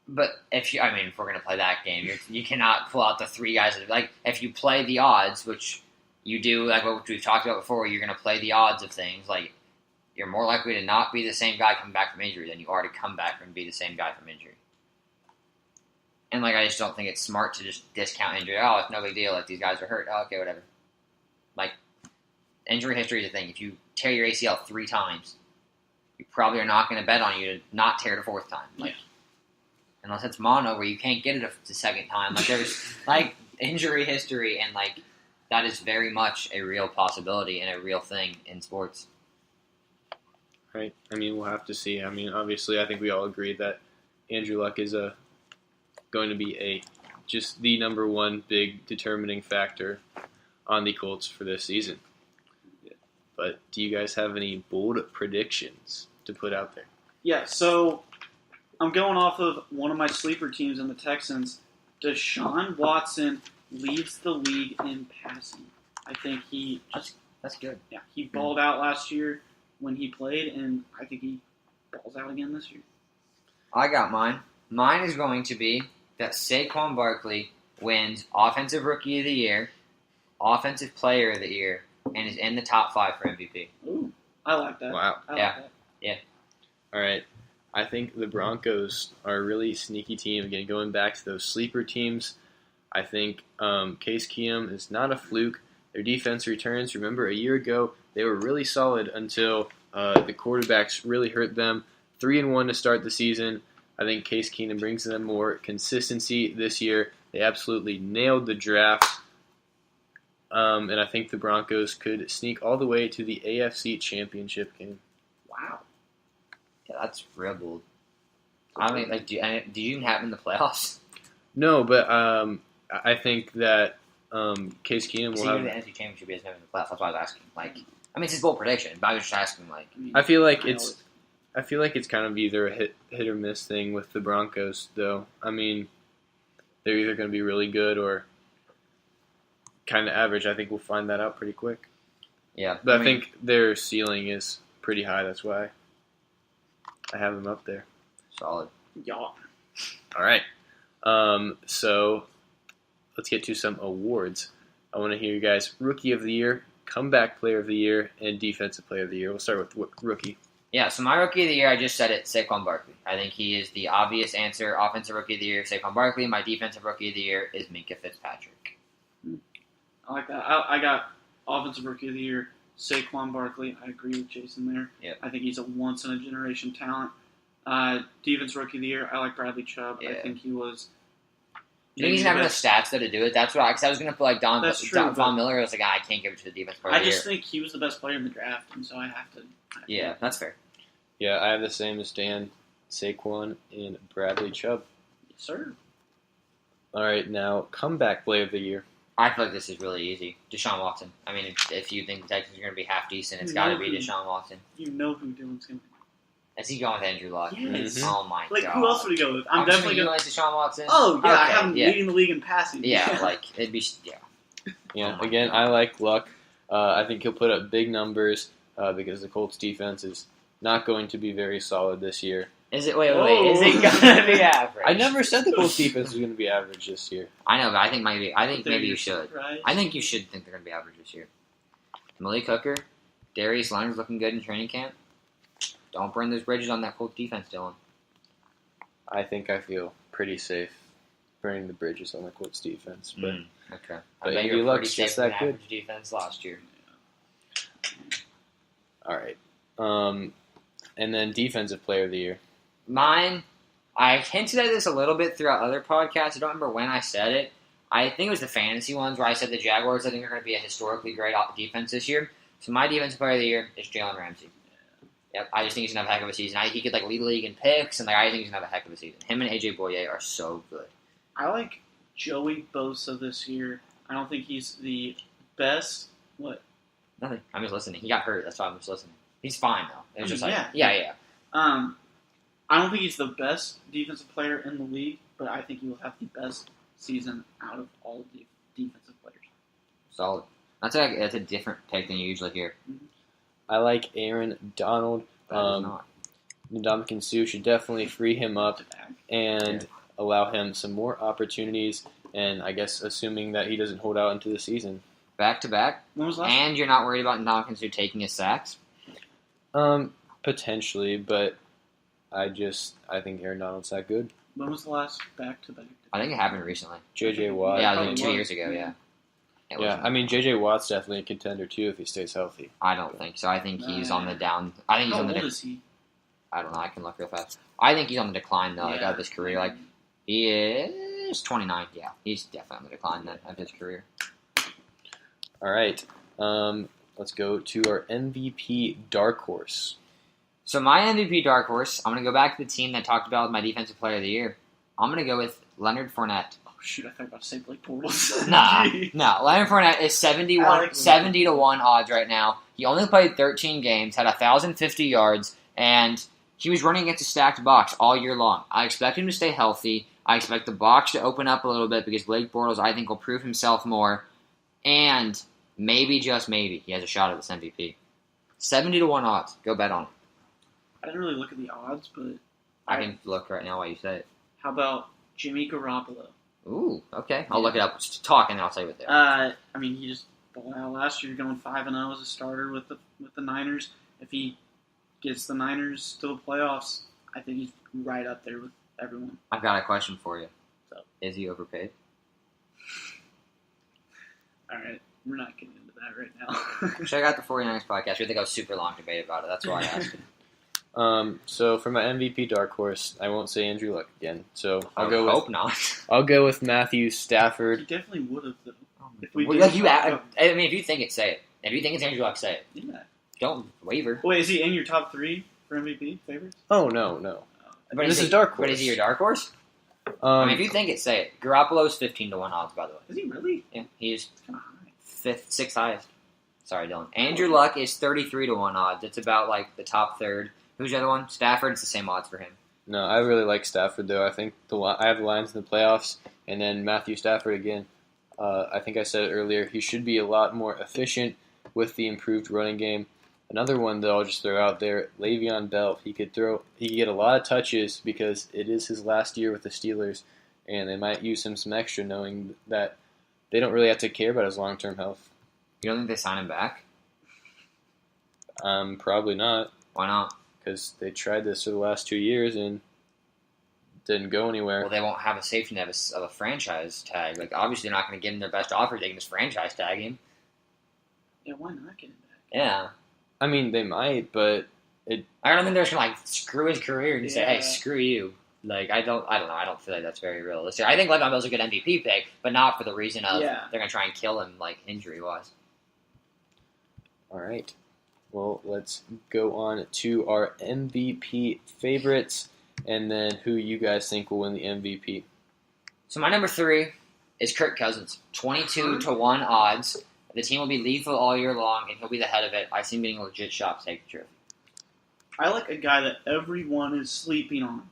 But if we're going to play that game, you cannot pull out the three guys. Like, if you play the odds, which you do, like what we've talked about before, you're going to play the odds of things. Like, you're more likely to not be the same guy coming back from injury than you are to come back and be the same guy from injury. And, like, I just don't think it's smart to just discount injury. Oh, it's no big deal. Like, these guys are hurt. Oh, okay, whatever. Like, injury history is a thing. If you tear your ACL 3 times, you probably are not going to bet on you to not tear it a 4th time. Like, unless it's mono where you can't get it the second time. Like, there's, like, injury history, and, like, that is very much a real possibility and a real thing in sports. Right. I mean, we'll have to see. I mean, obviously, I think we all agree that Andrew Luck is going to be just the number one big determining factor on the Colts for this season. But do you guys have any bold predictions to put out there? Yeah, so I'm going off of one of my sleeper teams in the Texans. Deshaun Watson leads the league in passing. I think That's good. Yeah, he balled out last year when he played, and I think he balls out again this year. I got mine. Mine is going to be that Saquon Barkley wins Offensive Rookie of the Year, Offensive Player of the Year, and is in the top 5 for MVP. Ooh, I like that. Wow. I like that. Yeah. All right. I think the Broncos are a really sneaky team. Again, going back to those sleeper teams, I think Case Keenum is not a fluke. Their defense returns. Remember, a year ago, they were really solid until the quarterbacks really hurt them. 3-1 to start the season. I think Case Keenum brings them more consistency this year. They absolutely nailed the draft. And I think the Broncos could sneak all the way to the AFC Championship game. Wow. Yeah, that's real bold. I mean, like, do you even have him in the playoffs? No, but I think that Case Keenum will Even have. the NFC Championship is never in the playoffs. That's why I was asking. Like, I mean, it's his bold prediction, but I was just asking, like, I feel like it's kind of either a hit or miss thing with the Broncos, though. I mean, they're either going to be really good or kind of average. I think we'll find that out pretty quick. yeah. But I think their ceiling is pretty high. That's why I have them up there. Solid. Yeah. All right. So let's get to some awards. I want to hear you guys Rookie of the Year, Comeback Player of the Year, and Defensive Player of the Year. We'll start with Rookie. Yeah, so my Rookie of the Year, I just said it, Saquon Barkley. I think he is the obvious answer. Offensive Rookie of the Year, Saquon Barkley. My Defensive Rookie of the Year is Minkah Fitzpatrick. I like that. I got Offensive Rookie of the Year, Saquon Barkley. I agree with Jason there. Yep. I think he's a once-in-a-generation talent. Defense Rookie of the Year, I like Bradley Chubb. Yeah. I think he was... You think he's not enough stats though to do it? That's what because I was going to put like That's true, Von Miller. I was like, I can't give it to the defense player. I just think he was the best player in the draft, and so I have to... Yeah, that's fair. Yeah, I have the same as Dan, Saquon, and Bradley Chubb. Yes, sir. All right, now Comeback Player of the Year. I feel like this is really easy. Deshaun Watson. I mean, if you think the Texans are going to be half decent, it's got to be Deshaun Watson. You know who Dylan's going to be. Is he going with Andrew Luck? Yes. Oh my Like, god. who else would he go with? I'm definitely going going with Deshaun Watson. Oh, yeah, I Okay, have him yeah. leading the league in passing. Yeah, like, it'd be, yeah. Yeah, Oh my again, God. I like Luck. I think he'll put up big numbers because the Colts defense is not going to be very solid this year. Is it, wait, is it going to be average? I never said the Colts defense was going to be average this year. I know, but I think maybe you should. Right? I think you should think they're going to be average this year. Malik Hooker, Darius Leonard's looking good in training camp. Don't burn those bridges on that Colts defense, Dylan. I think I feel pretty safe burning the bridges on the Colts defense. But Okay. But I bet Andrew you're Luck's pretty safe just with that an good. average defense last year. all right. And then Defensive Player of the Year. Mine, I hinted at this a little bit throughout other podcasts. I don't remember when I said it. I think it was the fantasy ones where I said the Jaguars, I think, are going to be a historically great defense this year. So my Defensive Player of the Year is Jalen Ramsey. Yep, I just think he's going to have a heck of a season. He could lead the league in picks, and I think he's going to have a heck of a season. Him and AJ Boye are so good. I like Joey Bosa this year. I don't think he's the best. What? Nothing. I'm just listening. He got hurt. That's why I'm just listening. He's fine though. It's just like yeah. yeah. I don't think he's the best defensive player in the league, but I think he will have the best season out of all of the defensive players. Solid. That's a different pick than you usually hear. I like Aaron Donald. That is not. Ndamukong Suh should definitely free him up and allow him some more opportunities. And I guess assuming that he doesn't hold out into the season. Back to back, When was the last? and you're not worried about Ndamukong Suh taking his sacks. Potentially, but I think Aaron Donald's that good. When was the last back-to-back? I think it happened recently. J.J. Watt. Yeah, I probably think 2 was. years ago. Yeah. It Yeah, wasn't- I mean, J.J. Watt's definitely a contender, too, if he stays healthy. I don't think so. I think he's on the down. I think he's How on the. old is he? I don't know. I can look real fast. I think he's on the decline though. Like Yeah. of his career, like he is 29. Yeah, he's definitely on the decline then of his career. All right, let's go to our MVP dark horse. So my MVP dark horse, I'm gonna go back to the team that talked about my defensive player of the year. I'm gonna go with Leonard Fournette. Oh shoot! I thought you were about to say Blake Bortles. No. Leonard Fournette is 70 to 1 odds right now. He only played 13 games, had 1,050 yards, and he was running against a stacked box all year long. I expect him to stay healthy. I expect the box to open up a little bit because Blake Bortles, I think, will prove himself more. And maybe, just maybe, he has a shot at this MVP. 70 to 1 odds. Go bet on it. I didn't really look at the odds, but I can look right now while you say it. how about Jimmy Garoppolo? Ooh, okay. I'll look it up. Just talk and I'll tell you what they are. I mean, he just balled out last year, going 5-0 as a starter with the Niners. If he gets the Niners to the playoffs, I think he's right up there with everyone. I've got a question for you. So. Is he overpaid? All right, we're not getting into that right now. Check out the 49ers podcast. We think I was super long debate about it. That's why I asked it. So for my MVP dark horse, I won't say Andrew Luck again. So I hope not. I'll go with Matthew You Stafford. definitely would have, though. If if you think it, say it. If you think it's Andrew Luck, say it. Yeah. Don't waver. Wait, is he in your top 3 for MVP favorites? Oh no. But This is dark horse. But is he your dark horse? I mean, if you think it, say it. Garoppolo's 15 to 1 odds, by the way. Is he really? Yeah, he's It's kind of high. sixth highest. Sorry, Dylan. Andrew Luck is 33 to 1 odds. It's about like the top third. Who's the other one? Stafford. It's the same odds for him. No, I really like Stafford though. I think I have the Lions in the playoffs, and then Matthew Stafford again. I think I said it earlier. He should be a lot more efficient with the improved running game. Another one that I'll just throw out there, Le'Veon Bell. He could get a lot of touches because it is his last year with the Steelers, and they might use him some extra, knowing that they don't really have to care about his long-term health. You don't think they sign him back? Probably not, Why not? because they tried this for the last 2 years and didn't go anywhere. Well, they won't have a safety net of a franchise tag. Like, obviously, they're not going to give him their best offer. They can just franchise tag him. Yeah, why not get him back? Yeah. I mean, they might, but I don't think they're just going to, like, screw his career and say, Yeah. hey, screw you. Like, I don't know. I don't feel like that's very realistic. I think Le'Veon Bell's a good MVP pick, but not for the reason of Yeah. they're going to try and kill him, like, injury-wise. all right. Well, let's go on to our MVP favorites, and then who you guys think will win the MVP. So my number 3 is Kirk Cousins. 22 to 1 odds. The team will be lethal all year long, and he'll be the head of it. I see him getting a legit shot to take the trophy. I like a guy that everyone is sleeping on.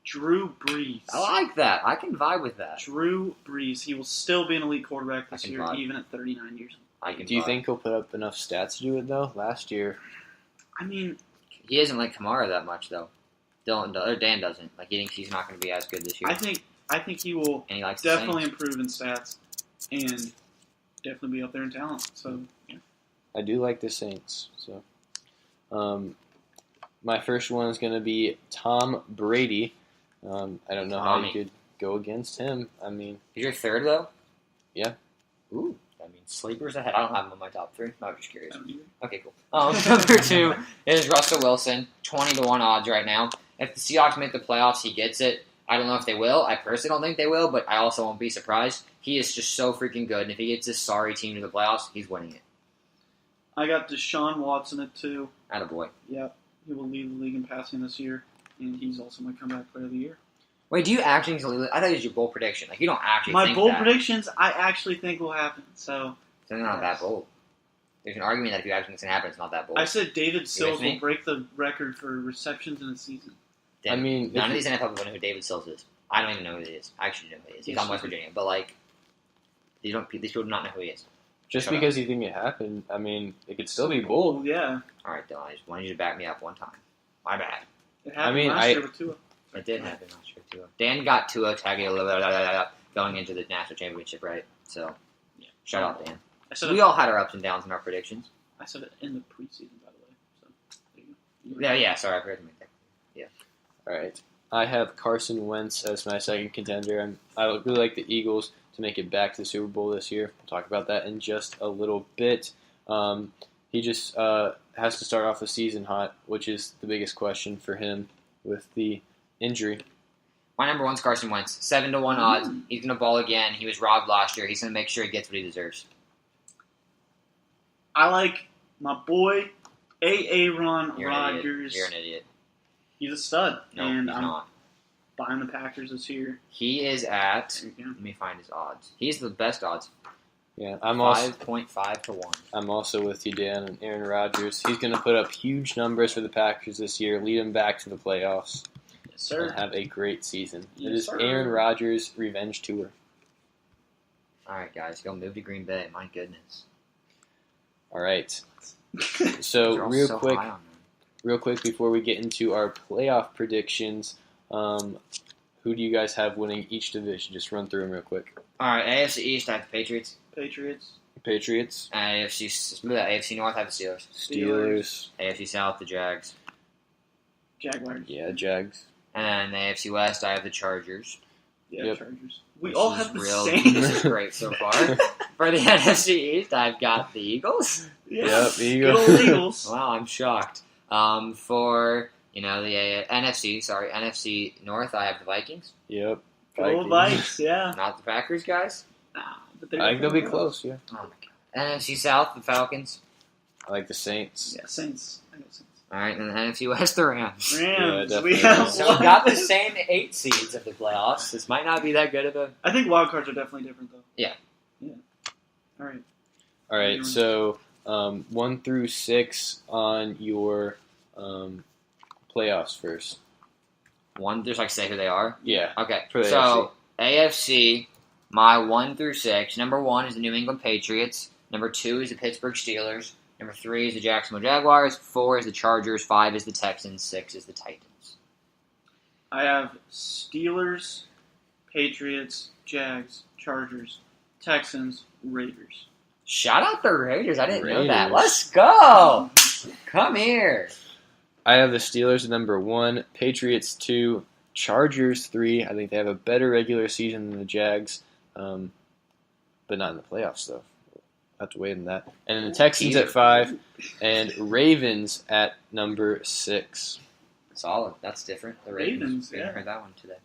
Drew Brees. I like that. I can vibe with that. Drew Brees. He will still be an elite quarterback this I can year, vibe. even at 39 years old. I can Do you vibe. think he'll put up enough stats to do it, though? Last year, I mean, He isn't like Kamara that much, though. Dan doesn't. Like, he thinks he's not going to be as good this year. I think he will and he likes definitely the improve in stats and definitely be up there in talent. So, yeah. I do like the Saints. So, my first one is going to be Tom Brady. I don't know how you could go against him. I mean, He's your third, though? Yeah. Ooh. I mean, sleepers ahead. I don't have him on my top 3. I'm just curious. I don't either. Okay, cool. Number 2 is Russell Wilson. 20 to 1 odds right now. If the Seahawks make the playoffs, he gets it. I don't know if they will. I personally don't think they will, but I also won't be surprised. He is just so freaking good, and if he gets this sorry team to the playoffs, he's winning it. I got Deshaun Watson at 2. Attaboy. Yep. He will lead the league in passing this year, and he's also my comeback player of the year. Wait, do you actually think I thought it was your bold prediction. Like, you don't actually My think bold that. predictions, I actually think will happen. So So they're not that bold. There's an argument that if you actually think it's going to happen, it's not that bold. I said David Sills me? will break the record for receptions in a season. Damn, I mean, none of if these NFL people know who David Sills is. I don't even know who he is. I actually know who he is. He's on West Virginia, but like, these people do not know who he is. just Shut because you think it happened, I mean, it could still be bold. Oh, yeah. All right, Dylan, I just wanted you to back me up one time. My bad. It happened I mean, last year with Tua. It did happen last year, too. Dan got Tua Tagovailoa going into the national championship, right? So, Yeah. shout out, Dan. I said We all had our ups and downs in our predictions. I said it in the preseason, by the way. So there you go. Yeah, sorry, I forgot to make that. All right. I have Carson Wentz as my second contender. I would really like the Eagles to make it back to the Super Bowl this year. We'll talk about that in just a little bit. He just has to start off the season hot, which is the biggest question for him with the injury. My number 1's Carson Wentz. 7 to 1 odds. He's going to ball again. He was robbed last year. He's going to make sure he gets what he deserves. I like my boy, Aaron You're an idiot. Rodgers. You're an idiot. He's a stud. No, and he's I'm not. buying the Packers this year. He is at. There you go. Let me find his odds. He's the best odds. Yeah, 5.5 to 1. I'm also with you, Dan, and Aaron Rodgers. He's going to put up huge numbers for the Packers this year, lead them back to the playoffs, Yes, sir. and have a great season. Yes, it is sir. Aaron Rodgers' revenge tour. All right, guys, go move to Green Bay. My goodness. All right. They're So all real so quick, high on them. real quick before we get into our playoff predictions, who do you guys have winning each division? Just run through them real quick. All right, AFC East, I have the Patriots. Patriots. Patriots, AFC North, I have the Steelers. Steelers, AFC South, the Jags. Jaguars. yeah, Jags, And then the AFC West, I have the Chargers. Yeah, Yep. Chargers. We This all is have the real. same. This is great so far. For the NFC East, I've got the Eagles. Yeah. Yep, Good Eagles. old Eagles. Wow, I'm shocked. For the NFC North, I have the Vikings. Yep. Good old Vikings. Vikes, yeah. Not the Packers, guys. Nah, but I think they'll be close, yeah. Oh my god. NFC South, the Falcons. I like the Saints. Yeah, Saints. I got Saints. All right, and the NFC West, the Rams. Rams. Yeah, we definitely have Rams. So we've got the same 8 seeds of the playoffs. This might not be that good of a. I think wild cards are definitely different, though. Yeah. Yeah. All right. All right, so 1 through 6 on your playoffs first. One, just like say who they are. Yeah. Okay, For the so AFC, my 1 through 6. Number 1 is the New England Patriots. Number 2 is the Pittsburgh Steelers. Number 3 is the Jacksonville Jaguars. 4 is the Chargers. 5 is the Texans. 6 is the Titans. I have Steelers, Patriots, Jags, Chargers, Texans, Raiders. Shout out the Raiders. I didn't know that. Raiders. Let's go. Come here. I have the Steelers at number 1, Patriots 2, Chargers 3. I think they have a better regular season than the Jags, but not in the playoffs, though. Have to wait on that. And then the Texans at 5, and Ravens at number 6. Solid. That's different. The Ravens, We yeah. haven't heard that one today.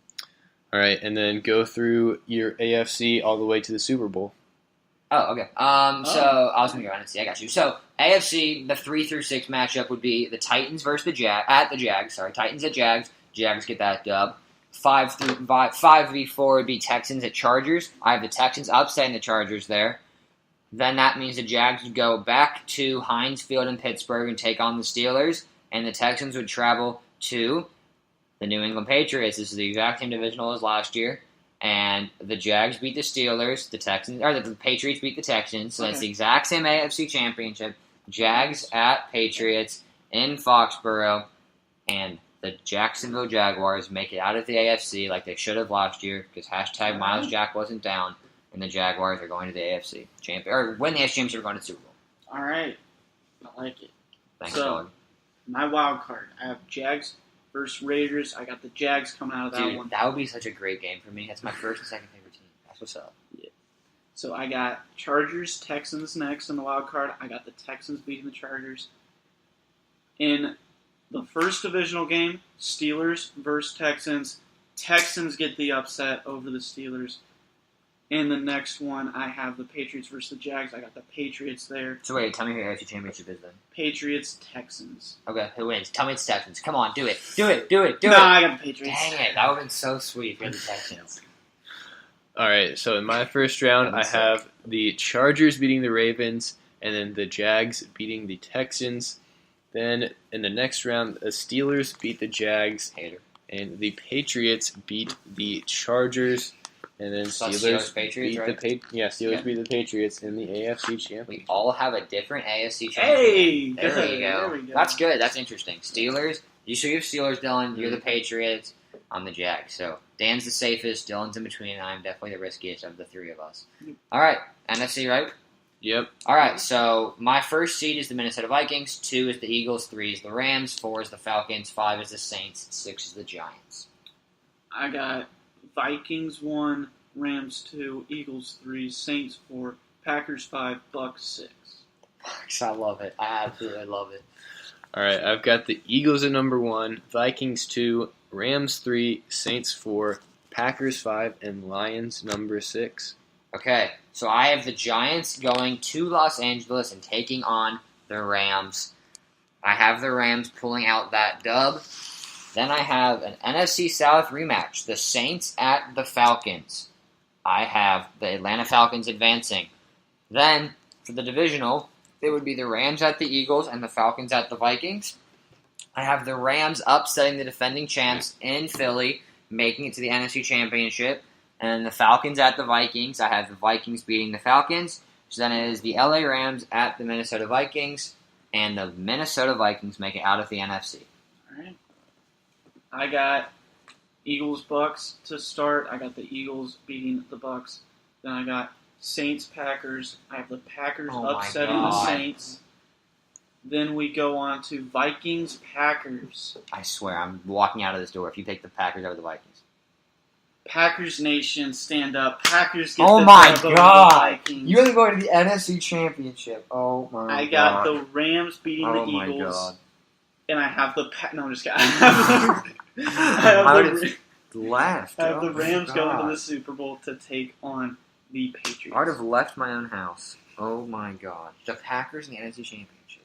All right, and then go through your AFC all the way to the Super Bowl. Oh, okay. So I was going to go NFC. I got you. So AFC, the 3 through 6 matchup would be the Titans versus the Jags. Sorry, Titans at Jags. Jags get that dub. 5v4 would be Texans at Chargers. I have the Texans upsetting the Chargers there. Then that means the Jags would go back to Heinz Field in Pittsburgh and take on the Steelers, and the Texans would travel to the New England Patriots. This is the exact same divisional as last year. And the Jags beat the Steelers, the Patriots beat the Texans, so that's the exact same AFC championship. Jags at Patriots in Foxborough, and the Jacksonville Jaguars make it out of the AFC like they should have last year, because hashtag Miles Jack wasn't down, and the Jaguars are going to the AFC champion, or win the AFC championship, are going to the Super Bowl. All right. I like it. Thanks, So, dog. My wild card. I have Jags versus Raiders. I got the Jags coming out of that Dude, one. that would be such a great game for me. That's my first and second favorite team. That's what's up. So I got Chargers, Texans next in the wild card. I got the Texans beating the Chargers. In the first divisional game, Steelers versus Texans. Texans get the upset over the Steelers. In the next one, I have the Patriots versus the Jags. I got the Patriots there. So wait, tell me who your AFC championship is then. Patriots, Texans. Okay, who wins? Tell me it's Texans. Come on, do it. Do it. I got the Patriots. Dang it, that would have been so sweet for the Texans. All right, so in my first round, I have the Chargers beating the Ravens, and then the Jags beating the Texans. Then in the next round, the Steelers beat the Jags, Hater. and the Patriots beat the Chargers. And then So Steelers Patriots, beat right? Steelers beat the Patriots in the AFC We Championship. all have a different AFC champion. Hey, there good. you go. There we go. That's good. That's interesting. Steelers. You have Steelers, Dylan. You're the Patriots. I'm the Jags. So Dan's the safest. Dylan's in between. And I'm definitely the riskiest of the three of us. All right, NFC, right? Yep. All right. So my first seed is the Minnesota Vikings. 2 is the Eagles. 3 is the Rams. 4 is the Falcons. 5 is the Saints. 6 is the Giants. I got Vikings 1, Rams 2, Eagles 3, Saints 4, Packers 5, Bucks 6. I love it. I absolutely love it. All right, I've got the Eagles at number 1, Vikings 2, Rams 3, Saints 4, Packers 5, and Lions number 6. Okay, so I have the Giants going to Los Angeles and taking on the Rams. I have the Rams pulling out that dub. Then I have an NFC South rematch, the Saints at the Falcons. I have the Atlanta Falcons advancing. Then, for the divisional, it would be the Rams at the Eagles and the Falcons at the Vikings. I have the Rams upsetting the defending champs in Philly, making it to the NFC Championship. And the Falcons at the Vikings. I have the Vikings beating the Falcons. So then it is the LA Rams at the Minnesota Vikings. And the Minnesota Vikings make it out of the NFC. All right. I got Eagles Bucks to start. I got the Eagles beating the Bucks. Then I got Saints Packers. I have the Packers Oh my upsetting the God. Saints. Then we go on to Vikings Packers. I swear, I'm walking out of this door if you take the Packers over the Vikings. Packers Nation, stand up. Packers get Oh the my dub over the God! Vikings. You're going to the NFC Championship. Oh my God! I got the Rams beating the my Eagles, God. and I have the no, I'm just kidding. I have the Rams going to the Super Bowl to take on the Patriots. I would have left my own house. Oh my God! The Packers in the NFC Championship.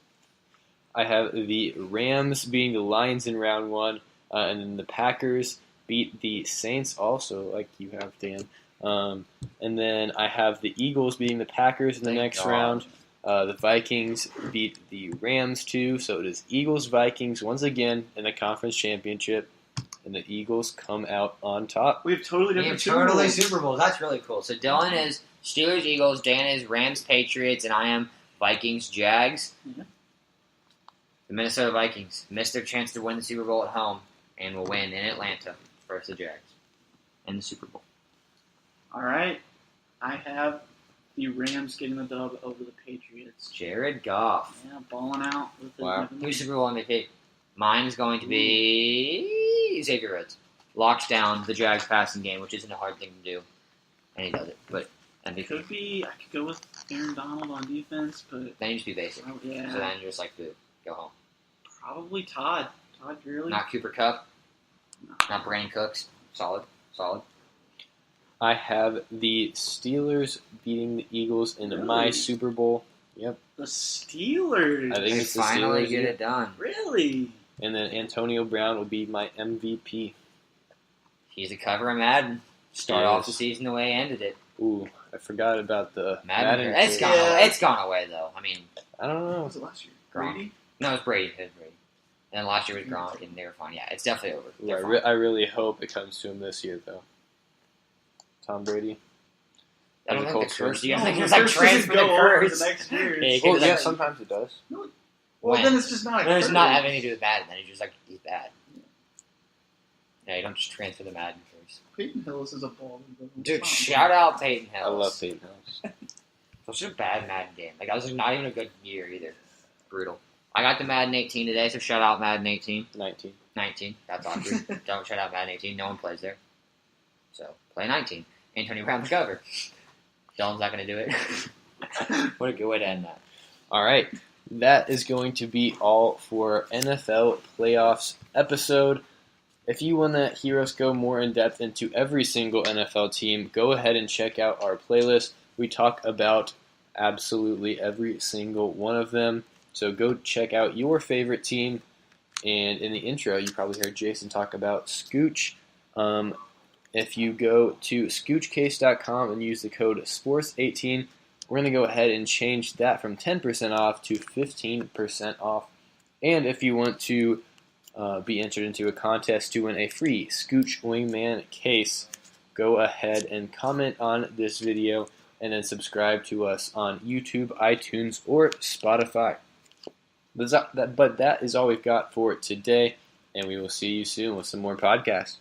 I have the Rams beating the Lions in round 1, and then the Packers beat the Saints also, like you have, Dan. And then I have the Eagles beating the Packers in the next round. The Vikings beat the Rams too, so it is Eagles-Vikings once again in the conference championship, and the Eagles come out on top. We have totally different Super Bowls. That's really cool. So Dylan is Steelers-Eagles, Dan is Rams-Patriots, and I am Vikings-Jags. Yeah. The Minnesota Vikings missed their chance to win the Super Bowl at home and will win in Atlanta versus the Jags in the Super Bowl. All right. I have the Rams getting the dub over the Patriots. Jared Goff. Yeah, balling out. With the Wow. Who's Super Bowl MVP? Mine is going to be Xavier Rhodes. Locks down the Jags passing game, which isn't a hard thing to do. And he does it. But MVP. Could be. I could go with Aaron Donald on defense, but Then you just be basic. yeah, So then you're just like, boo, go home. probably Todd. Todd Gurley. Not Cooper Kupp. No. Not Brandon Cooks. Solid. I have the Steelers beating the Eagles in Really? my Super Bowl. The Steelers. I think They it's the finally Steelers, get yeah. it done. Really? And then Antonio Brown will be my MVP. He's a cover of Madden. Start off the season the way he ended it. Ooh, I forgot about the Madden. It's case. gone away. It's gone away, though. I mean, I don't What know. was it last year? Gronk. Brady? No, it's Brady. And then last year was Gronk, and they were fine. Yeah, it's definitely over. Ooh, They're fine. I really hope it comes to him this year, though. Tom Brady. I don't As a think the Colts curse. fan. You don't think the it's like curse doesn't transfer the go over curse? the next year. Yeah, Well, It's yeah, like- sometimes it does. Well, When? then it's just not. No, it's curse. not having anything to do with Madden. Then he's just like, he's bad. Yeah, you don't just transfer the Madden curse. Peyton Hillis is a baller. Dude, shout out Peyton Hillis. I love Peyton Hillis. It was just a bad Madden game. Like, that was not even a good year either. Brutal. I got the Madden 18 today, so shout out Madden 18. 19. 19. That's awkward. Don't shout out Madden 18. No one plays there. So, play 19. Antonio Brown the cover. Dylan's not going to do it. What a good way to end that. All right. That is going to be all for NFL Playoffs episode. If you want to hear us go more in depth into every single NFL team, go ahead and check out our playlist. We talk about absolutely every single one of them. So go check out your favorite team. And in the intro, you probably heard Jason talk about Scooch. If you go to scoochcase.com and use the code SPORTS18, we're going to go ahead and change that from 10% off to 15% off. And if you want to be entered into a contest to win a free Scooch Wingman case, go ahead and comment on this video and then subscribe to us on YouTube, iTunes, or Spotify. But that is all we've got for today, and we will see you soon with some more podcasts.